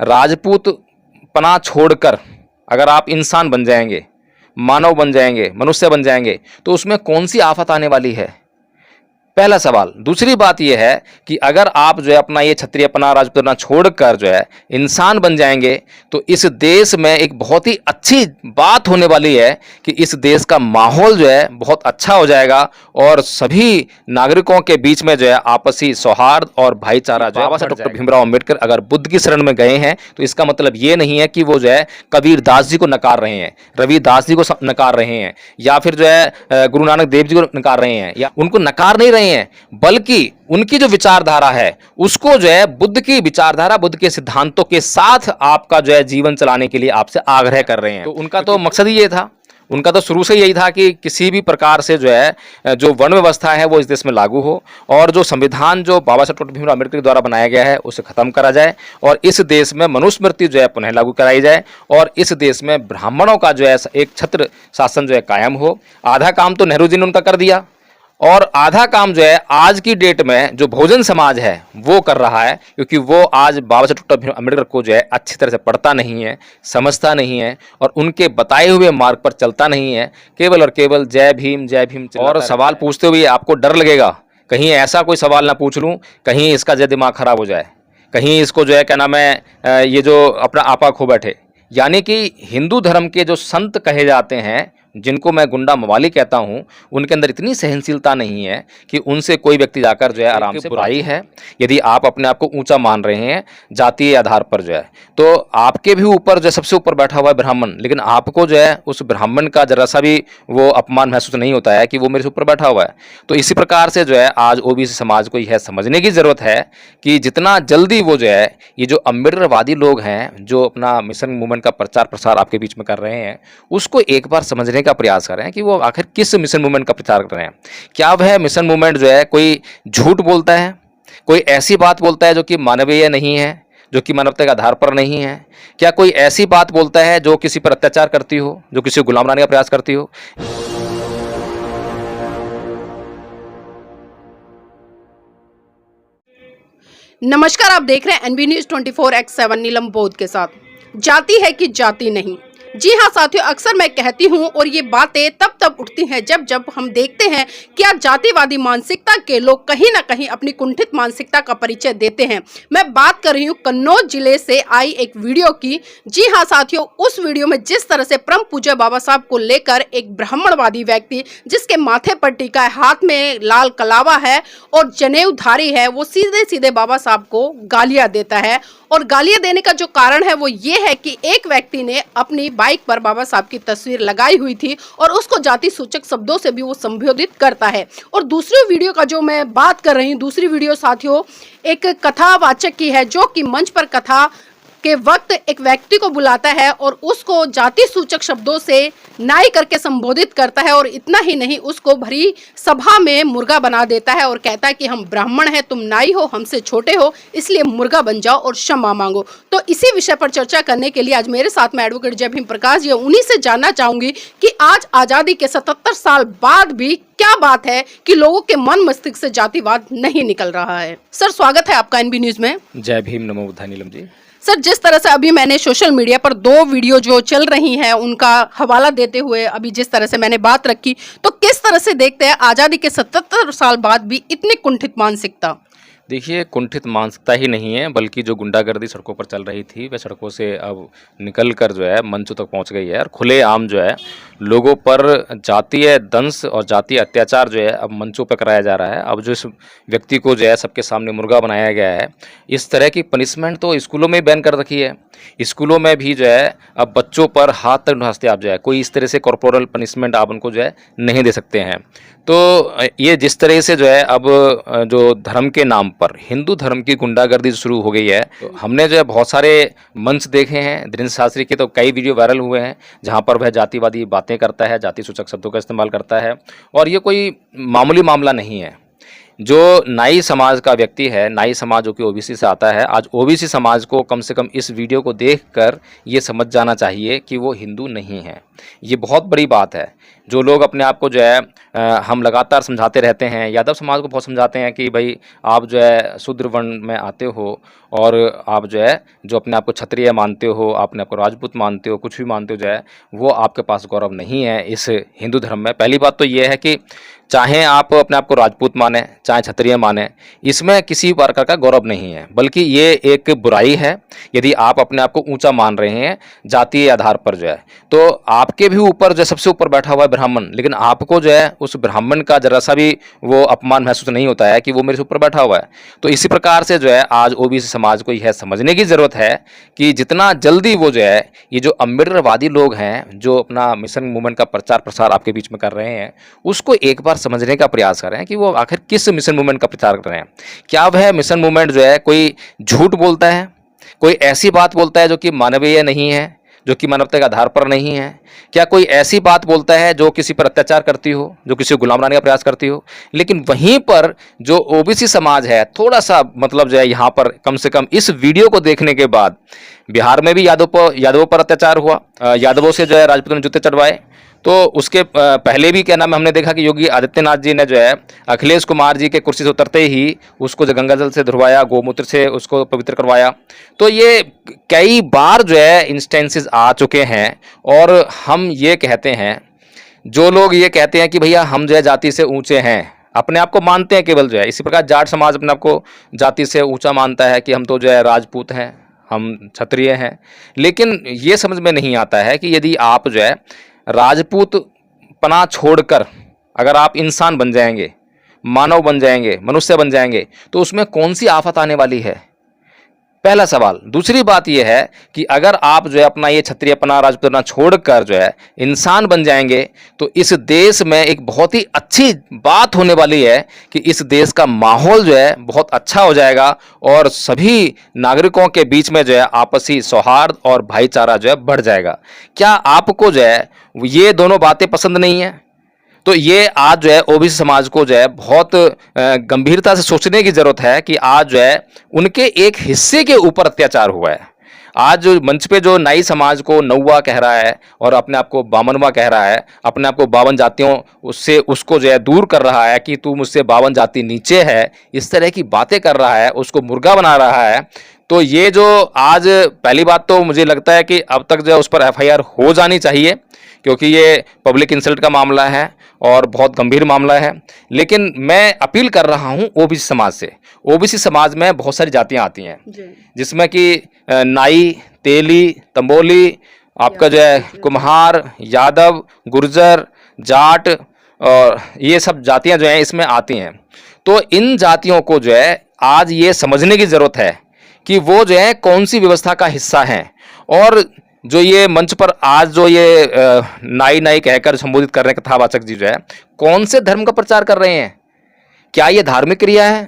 राजपूत पना छोड़कर अगर आप इंसान बन जाएंगे, मानव बन जाएंगे, मनुष्य बन जाएंगे, तो उसमें कौन सी आफत आने वाली है? पहला सवाल। दूसरी बात यह है कि अगर आप जो है अपना ये क्षत्रियपना राजपूतना छोड़कर जो है इंसान बन जाएंगे तो इस देश में एक बहुत ही अच्छी बात होने वाली है कि इस देश का माहौल जो है बहुत अच्छा हो जाएगा और सभी नागरिकों के बीच में जो है आपसी सौहार्द और भाईचारा जो है। बाबा साहब डॉक्टर भीमराव अम्बेडकर अगर बुद्ध की शरण में गए हैं तो इसका मतलब ये नहीं है कि वो जो है कबीर दास जी को नकार रहे हैं, रविदास जी को नकार रहे हैं, या फिर जो है गुरु नानक देव जी को नकार रहे हैं, या उनको नकार नहीं रहे हैं, बल्कि उनकी जो विचारधारा है उसको जो है बुद्ध की विचारधारा, बुद्ध के सिद्धांतों के साथ आपका जो है जीवन चलाने के लिए आपसे आग्रह कर रहे हैं। तो उनका तो मकसद ही ये था, उनका तो शुरू से यही था कि किसी भी प्रकार से जो है जो वर्ण व्यवस्था है वो इस देश में लागू हो और जो संविधान जो बाबा साहब डॉक्टर भीमराव अम्बेडकर द्वारा बनाया गया है उसे खत्म करा जाए और इस देश में मनुस्मृति जो है पुनः लागू कराई जाए और इस देश में ब्राह्मणों का जो है एक छत्र शासन जो है कायम हो। आधा काम तो नेहरू जी ने उनका कर दिया और आधा काम जो है आज की डेट में जो बहुजन समाज है वो कर रहा है, क्योंकि वो आज बाबा साहब डॉक्टर भीमराव अम्बेडकर को जो है अच्छी तरह से पढ़ता नहीं है, समझता नहीं है और उनके बताए हुए मार्ग पर चलता नहीं है, केवल और केवल जय भीम। और सवाल पूछते हुए आपको डर लगेगा, कहीं ऐसा कोई सवाल ना पूछ लूँ, कहीं इसका जो दिमाग खराब हो जाए, कहीं इसको जो है क्या नाम है ये जो अपना आपा खो बैठे। यानी कि हिंदू धर्म के जो संत कहे जाते हैं, जिनको मैं गुंडा मवाली कहता हूं, उनके अंदर इतनी सहनशीलता नहीं है कि उनसे कोई व्यक्ति जाकर जो है आराम से बुराई है। यदि आप अपने आप को ऊंचा मान रहे हैं जातीय आधार पर जो है, तो आपके भी ऊपर जो सबसे ऊपर बैठा हुआ है ब्राह्मण, लेकिन आपको जो है उस ब्राह्मण का जरा सा भी वो अपमान महसूस नहीं होता है कि वो मेरे से ऊपर बैठा हुआ है। तो इसी प्रकार से जो है आज ओबीसी समाज को यह समझने की जरूरत है कि जितना जल्दी वो जो है ये जो अम्बेडकरवादी लोग हैं जो अपना मिशन मूवमेंट का प्रचार प्रसार आपके बीच में कर रहे हैं, उसको एक बार समझने का प्रयास कर रहे हैं कि वो आखिर किस मिशन मूवमेंट का प्रचार कर रहे हैं। क्या वह मिशन मूवमेंट जो है कोई झूठ बोलता है, कोई ऐसी बात बोलता है जो कि मानवीय नहीं है, जो कि मानवता के आधार पर नहीं है? क्या कोई ऐसी बात बोलता है जो किसी पर अत्याचार करती हो, जो किसी को गुलाम बनाने का प्रयास करती हो? नमस्कार, आप देख रहे हैं एनबी न्यूज 24x7 नीलम बोध के साथ। जाति है कि जाति नहीं। जी हाँ साथियों, अक्सर मैं कहती हूँ और ये बातें तब उठती हैं जब हम देखते हैं कि आज जातिवादी मानसिकता के लोग कहीं ना कहीं अपनी कुंठित मानसिकता का परिचय देते हैं। मैं बात कर रही हूँ कन्नौज जिले से आई एक वीडियो की। जी हाँ साथियों, उस वीडियो में जिस तरह से परम पूज्य बाबा साहब को लेकर एक ब्राह्मणवादी व्यक्ति जिसके माथे पर टीका है, हाथ में लाल कलावा है और जनेऊधारी है, वो सीधे सीधे बाबा साहब को गालियां देता है। और गालियां देने का जो कारण है वो ये है कि एक व्यक्ति ने अपनी बाइक पर बाबा साहब की तस्वीर लगाई हुई थी और उसको जाति सूचक शब्दों से भी वो संबोधित करता है। और दूसरी वीडियो का जो मैं बात कर रही हूँ, दूसरी वीडियो साथियों एक कथावाचक की है जो कि मंच पर कथा के वक्त एक व्यक्ति को बुलाता है और उसको जाति सूचक शब्दों से नाई करके संबोधित करता है और इतना ही नहीं, उसको भरी सभा में मुर्गा बना देता है और कहता है कि हम ब्राह्मण हैं, तुम नाई हो, हमसे छोटे हो, इसलिए मुर्गा बन जाओ और क्षमा मांगो। तो इसी विषय पर चर्चा करने के लिए आज मेरे साथ में एडवोकेट जय भीम प्रकाश जी, उन्हीं से जानना चाहूंगी कि आज आजादी के 77 साल बाद भी क्या बात है कि लोगों के मन मस्तिष्क से जातिवाद नहीं निकल रहा है। सर, स्वागत है आपका एनबी न्यूज में। जय भीम, नमो बुद्धाय नीलम जी। सर, जिस तरह से अभी मैंने सोशल मीडिया पर 2 वीडियो जो चल रही हैं उनका हवाला देते हुए अभी जिस तरह से मैंने बात रखी, तो किस तरह से देखते हैं आज़ादी के 77 साल बाद भी इतनी कुंठित मानसिकता? देखिए, कुंठित मानसिकता ही नहीं है बल्कि जो गुंडागर्दी सड़कों पर चल रही थी वह सड़कों से अब निकल कर जो है मंचों तक पहुंच गई है और खुलेआम जो है लोगों पर जातीय दंश और जातीय अत्याचार जो है अब मंचों पर कराया जा रहा है। अब जो इस व्यक्ति को जो है सबके सामने मुर्गा बनाया गया है, इस तरह की पनिशमेंट तो स्कूलों में बैन कर रखी है। स्कूलों में भी जो है अब बच्चों पर हाथ तक ढांसते आप जो है कोई इस तरह से कॉर्पोरल पनिशमेंट आप उनको जो है नहीं दे सकते हैं। तो ये जिस तरह से जो है अब जो धर्म के नाम पर हिंदू धर्म की गुंडागर्दी शुरू हो गई है, तो हमने जो है बहुत सारे मंच देखे हैं। धीरेन्द्र शास्त्री के तो कई वीडियो वायरल हुए हैं जहां पर वह जातिवादी बातें करता है, जाति सूचक शब्दों का इस्तेमाल करता है और ये कोई मामूली मामला नहीं है। जो नाई समाज का व्यक्ति है, नाई समाज जो कि ओबीसी से आता है, आज ओबीसी समाज को कम से कम इस वीडियो को देखकर ये समझ जाना चाहिए कि वो हिंदू नहीं है। ये बहुत बड़ी बात है। जो लोग अपने आप को जो है हम लगातार समझाते रहते हैं, यादव समाज को बहुत समझाते हैं कि भाई आप जो है शूद्र वर्ण में आते हो और आप जो है जो अपने आप को क्षत्रिय मानते हो, अपने आप को राजपूत मानते हो, कुछ भी मानते हो, जो है वो आपके पास गौरव नहीं है इस हिंदू धर्म में। पहली बात तो ये है कि चाहे आप अपने आप को राजपूत माने, चाहे क्षत्रिय माने, इसमें किसी प्रकार का गौरव नहीं है, बल्कि ये एक बुराई है यदि आप अपने आप को ऊंचा मान रहे हैं जातीय आधार पर जो है। तो आपके भी ऊपर जो सबसे ऊपर बैठा हुआ है ब्राह्मण, लेकिन आपको जो है उस ब्राह्मण का जरा सा भी वो अपमान महसूस नहीं होता है कि वो मेरे से ऊपर बैठा हुआ है। तो इसी प्रकार से जो है आज ओबीसी समाज को यह समझने की ज़रूरत है कि जितना जल्दी वो जो है ये जो अम्बेडकरवादी लोग हैं जो अपना मिशन मूवमेंट का प्रचार प्रसार आपके बीच में कर रहे हैं, उसको एक बार समझने का प्रयास करें कि वो आखिर किस मिशन मूवमेंट का प्रचार कर रहे हैं। क्या वह मिशन मूवमेंट जो है कोई झूठ बोलता है, कोई ऐसी बात बोलता है जो कि मानवीय नहीं है, जो कि मानवता के आधार पर नहीं है? क्या कोई ऐसी बात बोलता है जो किसी पर अत्याचार करती हो, जो किसी को गुलाम बनाने का प्रयास करती हो? लेकिन वहीं पर जो ओबीसी समाज है थोड़ा सा मतलब जो है यहाँ पर कम से कम इस वीडियो को देखने के बाद, बिहार में भी यादवों पर अत्याचार हुआ, यादवों से जो है राजपूतों ने जूते चढ़वाए, तो उसके पहले भी क्या नाम है हमने देखा कि योगी आदित्यनाथ जी ने जो है अखिलेश कुमार जी के कुर्सी से उतरते ही उसको जो गंगा जल से धुलवाया, गोमूत्र से उसको पवित्र करवाया। तो ये कई बार जो है इंस्टेंसेस आ चुके हैं और हम ये कहते हैं, जो लोग ये कहते हैं कि भैया हम जो है जाति से ऊंचे हैं, अपने आप को मानते हैं केवल जो है, इसी प्रकार जाट समाज अपने आप को जाति से ऊंचा मानता है कि हम तो जो है राजपूत हैं, हम क्षत्रिय हैं। लेकिन ये समझ में नहीं आता है कि यदि आप जो है राजपूत पना छोड़कर अगर आप इंसान बन जाएंगे, मानव बन जाएंगे, मनुष्य बन जाएंगे, तो उसमें कौन सी आफत आने वाली है? पहला सवाल। दूसरी बात यह है कि अगर आप जो है अपना ये क्षत्रियपना राजपूतना छोड़कर जो है इंसान बन जाएंगे, तो इस देश में एक बहुत ही अच्छी बात होने वाली है कि इस देश का माहौल जो है बहुत अच्छा हो जाएगा और सभी नागरिकों के बीच में जो है आपसी सौहार्द और भाईचारा जो है बढ़ जाएगा। क्या आपको जो है ये दोनों बातें पसंद नहीं है? तो ये आज जो है ओबीसी समाज को जो है बहुत गंभीरता से सोचने की जरूरत है कि आज जो है उनके एक हिस्से के ऊपर अत्याचार हुआ है। आज जो मंच पे जो नाई समाज को नौवा कह रहा है और अपने आप को बावनवा कह रहा है, अपने आप को 52 जातियों उससे उसको जो है दूर कर रहा है कि तू मुझसे 52 जाति नीचे है, इस तरह की बातें कर रहा है, उसको मुर्गा बना रहा है। तो ये जो आज पहली बात तो मुझे लगता है कि अब तक जो है उस पर एफआईआर हो जानी चाहिए, क्योंकि ये पब्लिक इंसल्ट का मामला है और बहुत गंभीर मामला है। लेकिन मैं अपील कर रहा हूँ ओबीसी समाज से। ओबीसी समाज में बहुत सारी जातियाँ आती हैं, जिसमें कि नाई, तेली, तंबोली, आपका जो है कुम्हार, यादव, गुर्जर, जाट और ये सब जातियाँ जो हैं इसमें आती हैं। तो इन जातियों को जो है आज ये समझने की ज़रूरत है कि वो जो है कौन सी व्यवस्था का हिस्सा हैं। और जो ये मंच पर आज जो ये नाई नाई कहकर संबोधित कर रहे हैं कथावाचक जी, जो है कौन से धर्म का प्रचार कर रहे हैं? क्या ये धार्मिक क्रिया है?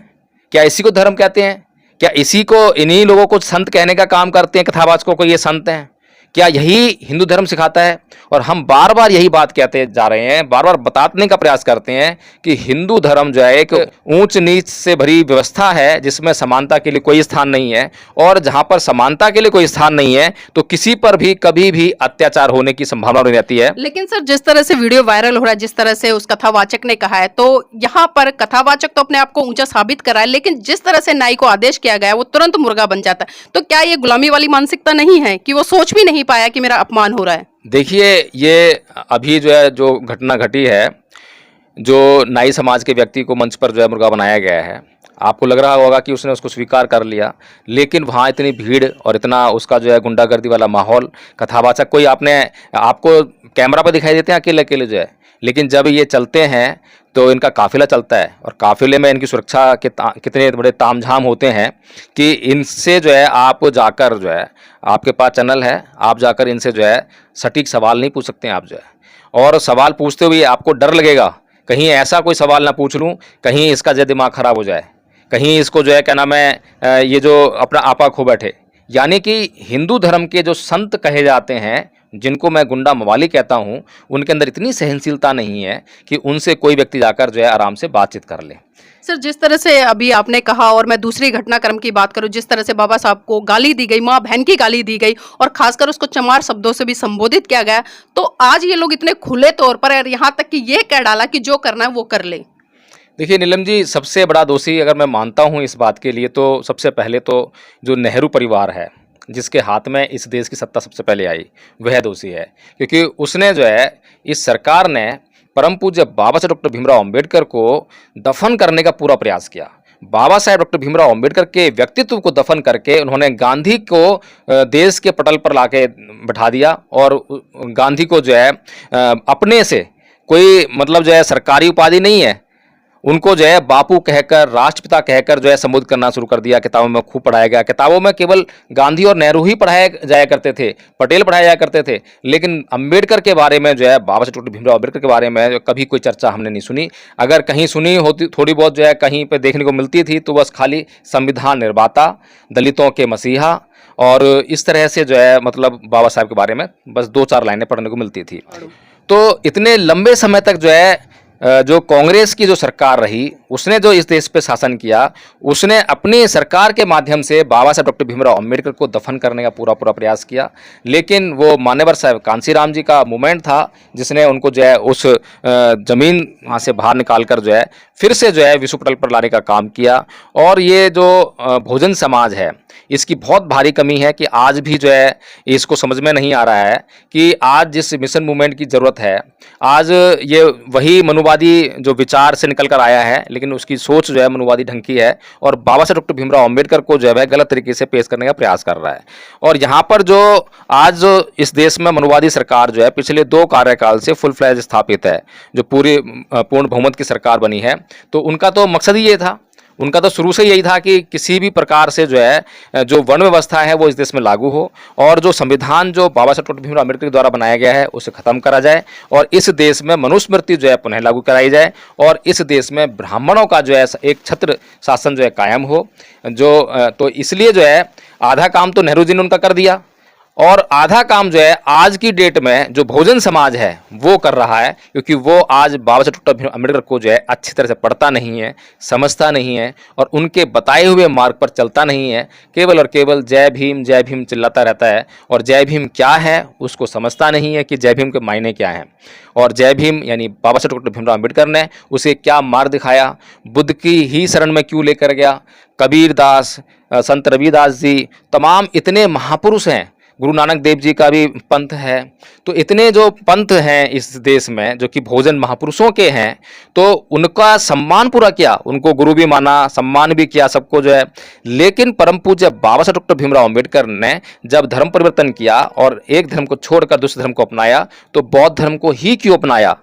क्या इसी को धर्म कहते हैं? क्या इसी को, इन्हीं लोगों को संत कहने का काम करते हैं कथावाचकों को ये संत हैं? क्या यही हिंदू धर्म सिखाता है? और हम बार बार यही बात कहते जा रहे हैं, बार बार बताने का प्रयास करते हैं कि हिंदू धर्म जो है एक ऊंच नीच से भरी व्यवस्था है जिसमें समानता के लिए कोई स्थान नहीं है। और जहां पर समानता के लिए कोई स्थान नहीं है तो किसी पर भी कभी भी अत्याचार होने की संभावना नहीं रहती है। लेकिन सर, जिस तरह से वीडियो वायरल हो रहा है, जिस तरह से उस कथावाचक ने कहा है, तो यहाँ पर कथावाचक तो अपने आप को ऊंचा साबित करा है, लेकिन जिस तरह से नाई को आदेश किया गया है वो तुरंत मुर्गा बन जाता है। तो क्या ये गुलामी वाली मानसिकता नहीं है कि वो सोच भी नहीं पाया कि मेरा अपमान हो रहा है? देखिए, ये अभी जो है जो घटना घटी है, जो नाई समाज के व्यक्ति को मंच पर जो है मुर्गा बनाया गया है, आपको लग रहा होगा कि उसने उसको स्वीकार कर लिया, लेकिन वहाँ इतनी भीड़ और इतना उसका जो है गुंडागर्दी वाला माहौल, कथावाचक कोई आपको कैमरा पर दिखाई देते हैं अकेले अकेले जो है, लेकिन जब ये चलते हैं तो इनका काफिला चलता है और काफिले में इनकी सुरक्षा के कितने बड़े तामझाम होते हैं कि इनसे जो है आप जाकर जो है, आपके पास चैनल है, आप जाकर इनसे जो है सटीक सवाल नहीं पूछ सकते हैं आप जो है। और सवाल पूछते हुए आपको डर लगेगा कहीं ऐसा कोई सवाल ना पूछ लूँ, कहीं इसका जो दिमाग खराब हो जाए, कहीं इसको जो है क्या नाम है ये जो अपना आपा खो बैठे। यानी कि हिंदू धर्म के जो संत कहे जाते हैं, जिनको मैं गुंडा मवाली कहता हूं, उनके अंदर इतनी सहनशीलता नहीं है कि उनसे कोई व्यक्ति जाकर जो है आराम से बातचीत कर ले। सर, जिस तरह से अभी आपने कहा और मैं दूसरी घटनाक्रम की बात करूं, जिस तरह से बाबा साहब को गाली दी गई, माँ बहन की गाली दी गई और खासकर उसको चमार शब्दों से भी संबोधित किया गया, तो आज ये लोग इतने खुले तौर पर और यहाँ तक कि ये कह डाला कि जो करना है वो कर ले। देखिए नीलम जी, सबसे बड़ा दोषी अगर मैं मानता हूँ इस बात के लिए, तो सबसे पहले तो जो नेहरू परिवार है, जिसके हाथ में इस देश की सत्ता सबसे पहले आई, वह दोषी है। क्योंकि उसने जो है, इस सरकार ने परम पूज्य बाबा साहब डॉक्टर भीमराव अंबेडकर को दफन करने का पूरा प्रयास किया। बाबा साहब डॉक्टर भीमराव अंबेडकर के व्यक्तित्व को दफन करके उन्होंने गांधी को देश के पटल पर लाके बैठा दिया और गांधी को जो है अपने से कोई मतलब जो है सरकारी उपाधि नहीं है, उनको जो है बापू कहकर, राष्ट्रपिता कहकर जो है संबोधित करना शुरू कर दिया। किताबों में खूब पढ़ाया गया। किताबों में केवल गांधी और नेहरू ही पढ़ाया जाया करते थे, पटेल पढ़ाया जाया करते थे, लेकिन अंबेडकर के बारे में जो है, बाबा साहब डॉक्टर भीमराव अंबेडकर के बारे में कभी कोई चर्चा हमने नहीं सुनी। अगर कहीं सुनी होती, थोड़ी बहुत जो है कहीं पर देखने को मिलती थी, तो बस खाली संविधान निर्माता, दलितों के मसीहा और इस तरह से जो है मतलब बाबा साहब के बारे में बस 2-4 लाइनें पढ़ने को मिलती थी। तो इतने लंबे समय तक जो है जो कांग्रेस की जो सरकार रही, उसने जो इस देश पे शासन किया, उसने अपनी सरकार के माध्यम से बाबा साहब डॉक्टर भीमराव अंबेडकर को दफन करने का पूरा प्रयास किया। लेकिन वो मान्यवर साहब कांसीराम जी का मूवमेंट था, जिसने उनको जो है उस जमीन वहाँ से बाहर निकाल कर जो है फिर से जो है विश्व पटल पर लाने का काम किया। और ये जो बहुजन समाज है, इसकी बहुत भारी कमी है कि आज भी जो है इसको समझ में नहीं आ रहा है कि आज जिस मिशन मूवमेंट की ज़रूरत है, आज ये वही मनुवादी जो विचार से निकल कर आया है, लेकिन उसकी सोच जो है मनुवादी ढंग की है और बाबा साहब डॉक्टर भीमराव अंबेडकर को जो है गलत तरीके से पेश करने का प्रयास कर रहा है। और यहाँ पर जो आज जो इस देश में मनुवादी सरकार जो है पिछले 2 कार्यकाल से फुल फ्लैज स्थापित है, जो पूर्ण बहुमत की सरकार बनी है, तो उनका तो मकसद ही ये था, उनका तो शुरू से यही था कि किसी भी प्रकार से जो है जो वर्ण व्यवस्था है वो इस देश में लागू हो और जो संविधान जो बाबा साहब डॉक्टर भीमराव अम्बेडकर द्वारा बनाया गया है उसे खत्म करा जाए और इस देश में मनुस्मृति जो है पुनः लागू कराई जाए और इस देश में ब्राह्मणों का जो है एक छत्र शासन जो है कायम हो। तो इसलिए जो है आधा काम तो नेहरू जी ने उनका कर दिया और आधा काम जो है आज की डेट में जो बहुजन समाज है वो कर रहा है, क्योंकि वो आज बाबा साहब डॉक्टर भीमराव अम्बेडकर को जो है अच्छी तरह से पढ़ता नहीं है, समझता नहीं है और उनके बताए हुए मार्ग पर चलता नहीं है। केवल और केवल जय भीम चिल्लाता रहता है और जय भीम क्या है उसको समझता नहीं है कि जय भीम के मायने क्या हैं और जय भीम यानी बाबा साहब डॉक्टर भीमराव अम्बेडकर ने उसे क्या मार्ग दिखाया, बुद्ध की ही शरण में क्यों लेकर गया, कबीर दास, संत रविदास जी, तमाम इतने महापुरुष हैं, गुरु नानक देव जी का भी पंथ है। तो इतने जो पंथ हैं इस देश में जो कि भोजन महापुरुषों के हैं, तो उनका सम्मान पूरा किया, उनको गुरु भी माना, सम्मान भी किया सबको जो है। लेकिन परम पूज्य बाबा साहब डॉक्टर भीमराव अम्बेडकर ने जब धर्म परिवर्तन किया और एक धर्म को छोड़कर दूसरे धर्म को अपनाया, तो बौद्ध धर्म को ही क्यों अपनाया।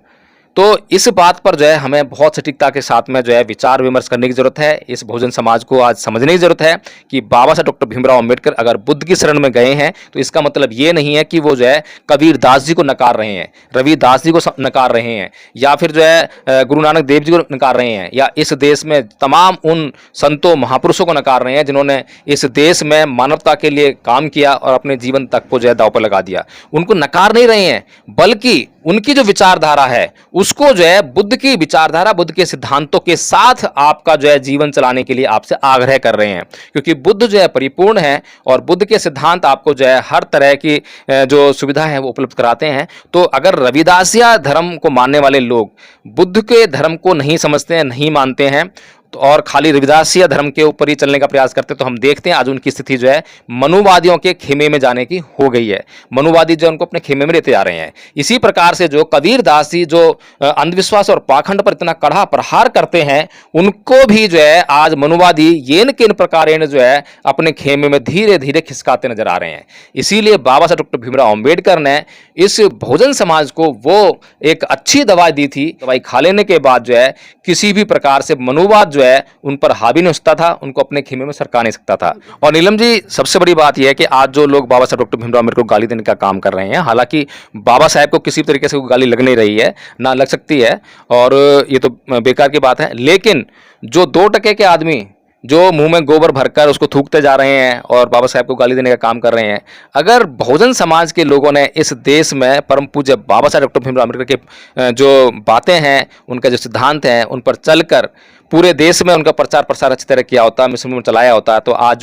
तो इस बात पर जो है हमें बहुत सटीकता के साथ में जो है विचार विमर्श करने की जरूरत है। इस बहुजन समाज को आज समझने की जरूरत है कि बाबा साहब डॉक्टर भीमराव अम्बेडकर अगर बुद्ध की शरण में गए हैं तो इसका मतलब ये नहीं है कि वो जो है कबीर दास जी को नकार रहे हैं, रविदास जी को नकार रहे हैं या फिर जो है गुरु नानक देव जी को नकार रहे हैं या इस देश में तमाम उन संतों महापुरुषों को नकार रहे हैं जिन्होंने इस देश में मानवता के लिए काम किया और अपने जीवन तक को जो है दांव पर लगा दिया। उनको नकार नहीं रहे हैं, बल्कि उनकी जो विचारधारा है उसको जो है बुद्ध की विचारधारा, बुद्ध के सिद्धांतों के साथ आपका जो है जीवन चलाने के लिए आपसे आग्रह कर रहे हैं, क्योंकि बुद्ध जो है परिपूर्ण है और बुद्ध के सिद्धांत आपको जो है हर तरह की जो सुविधा है वो उपलब्ध कराते हैं। तो अगर रविदासिया धर्म को मानने वाले लोग बुद्ध के धर्म को नहीं समझते हैं, नहीं मानते हैं तो और खाली रविदासिया धर्म के ऊपर ही चलने का प्रयास करते, तो हम देखते हैं आज उनकी स्थिति जो है मनुवादियों के खेमे में जाने की हो गई है। मनुवादी जो उनको अपने खेमे में लेते जा रहे हैं। इसी प्रकार से जो कबीर दास जी जो अंधविश्वास और पाखंड पर इतना कड़ा प्रहार करते हैं, उनको भी जो है आज मनुवादी येन किन प्रकारेण जो है अपने खेमे में धीरे धीरे खिसकाते नजर आ रहे हैं। इसीलिए बाबा साहब डॉक्टर भीमराव अम्बेडकर ने इस बहुजन समाज को वो एक अच्छी दवाई दी थी। दवाई खा लेने के बाद जो है किसी भी प्रकार से मनुवाद जो है उन पर हावी नहीं हो सकता था, उनको अपने खेमे में सरका नहीं सकता था। और नीलम जी, सबसे बड़ी बात यह है कि आज जो लोग बाबा साहब डॉक्टर भीमराव अम्बेडकर को गाली देने का काम कर रहे हैं, हालांकि बाबा साहब को किसी तरीके से गाली लग नहीं रही है, ना लग सकती है और ये तो बेकार की बात है, लेकिन जो 2 टके के आदमी जो मुंह में गोबर भरकर उसको थूकते जा रहे हैं और बाबा साहब को गाली देने का काम कर रहे हैं, अगर बहुजन समाज के लोगों ने इस देश में परम पूज्य बाबा साहब डॉक्टर भीमराव अम्बेडकर के जो बातें हैं, उनका जो सिद्धांत हैं, उन पर चलकर पूरे देश में उनका प्रचार प्रसार अच्छी तरह किया होता, मिशन में चलाया होता, तो आज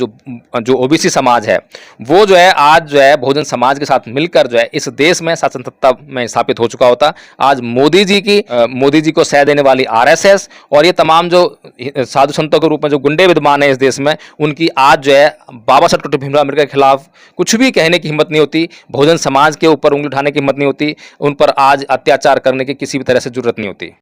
जो ओबीसी समाज है वो जो है आज जो है बहुजन समाज के साथ मिलकर जो है इस देश में शासन सत्ता में स्थापित हो चुका होता। आज मोदी जी को सह देने वाली आरएसएस और ये तमाम जो साधु संतों के रूप में जो गुंडे विद्यमान है इस देश में, उनकी आज जो है बाबा साहब डॉक्टर भीमराव अम्बेडकर के खिलाफ कुछ भी कहने की हिम्मत नहीं होती, बहुजन समाज के ऊपर उंगली उठाने की हिम्मत नहीं होती, उन पर आज अत्याचार करने की किसी भी तरह से जरूरत नहीं होती।